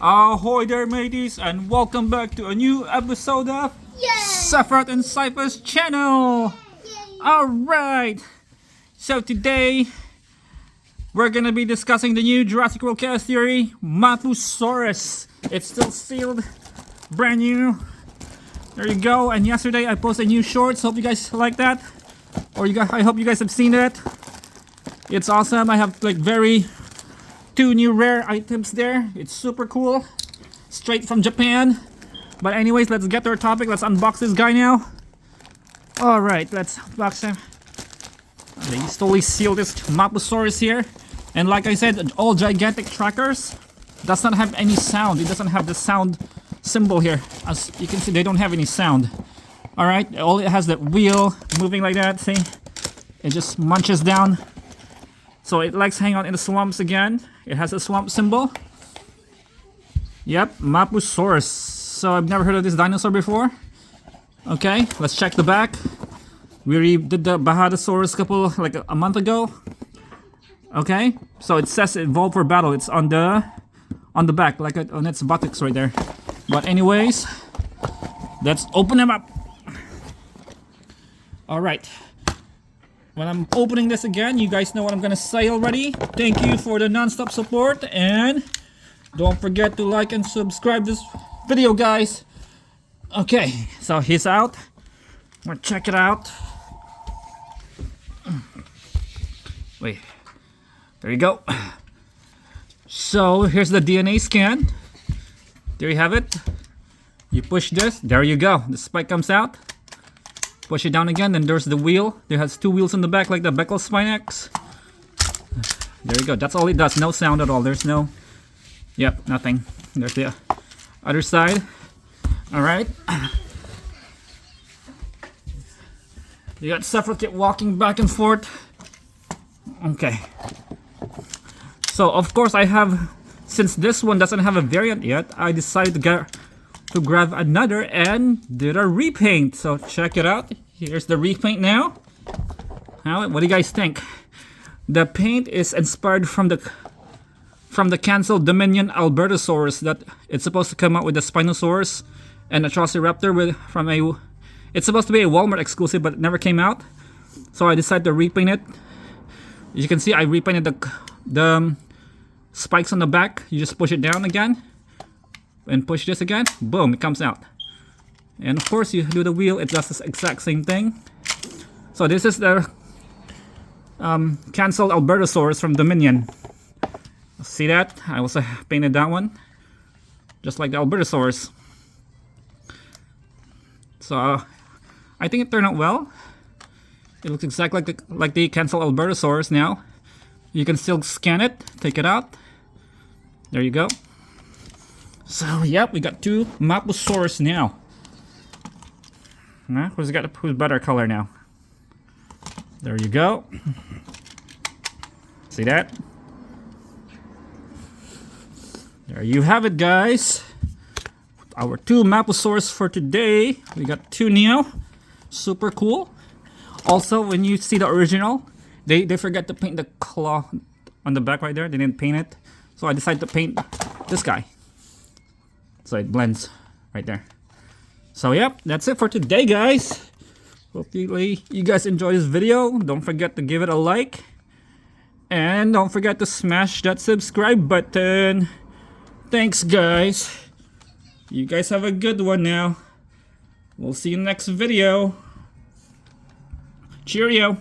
Ahoy there, mateys, and welcome back to a new episode of Sephiroth and Cypher's channel. Alright, so today we're gonna be discussing the new Jurassic World Chaos Theory MAPUSAURUS. It's still sealed, brand new. There you go. And yesterday I posted new shorts. Hope you guys like that, or I hope you guys have seen it. It's awesome. I have like two new rare items there. It's super cool, straight from Japan. But anyways, let's get to our topic. Let's unbox this guy now. All right, let's unbox him. They totally sealed this MAPUSAURUS here, and like I said, all gigantic trackers does not have any sound. It doesn't have the sound symbol here. As you can see, they don't have any sound. All right, all it has that wheel moving like that. See, it just munches down. So it likes hang out in the swamps again. It has a swamp symbol. Yep, MAPUSAURUS. So I've never heard of this dinosaur before. Okay, let's check the back. We already did the Bahadasaurus like a month ago. Okay, so it says evolve for battle. It's on the back, like on its buttocks right there. But anyways, let's open them up. All right. When I'm opening this again, you guys know what I'm gonna say already. Thank you for the non-stop support, and don't forget to like and subscribe this video, guys. Okay, so he's out. We'll check it out. Wait, there you go. So here's the DNA scan. There you have it. You push this, there you go. The spike comes out. Push it down again, then there's the wheel. There has two wheels in the back like the Beckel Spine X. There you go. That's all it does. No sound at all. There's no... Yep, nothing. There's the other side. Alright. You got Sephiroth walking back and forth. Okay. So, of course, I have... Since this one doesn't have a variant yet, I decided to grab another and did a repaint. So check it out. Here's the repaint now. What do you guys think? The paint is inspired from the canceled Dominion Albertosaurus that it's supposed to come out with the Spinosaurus and Atrociraptor it's supposed to be a Walmart exclusive, but it never came out. So I decided to repaint it. As you can see, I repainted the spikes on the back. You just push it down again and push this again, boom, it comes out. And of course you do the wheel, it does the exact same thing. So this is the canceled Albertosaurus from Dominion. See that? I also painted that one just like the Albertosaurus. So I think it turned out well. It looks exactly like the canceled Albertosaurus now. You can still scan it, take it out. There you go. So, yep, we got two MAPUSAURUS now. Who's better color now? There you go. See that? There you have it, guys. Our two MAPUSAURUS for today. We got two Neo. Super cool. Also, when you see the original, they forgot to paint the claw on the back right there. They didn't paint it. So I decided to paint this guy. So it blends right there. So yep, that's it for today, guys. Hopefully you guys enjoy this video. Don't forget to give it a like. And don't forget to smash that subscribe button. Thanks, guys. You guys have a good one now. We'll see you next video. Cheerio.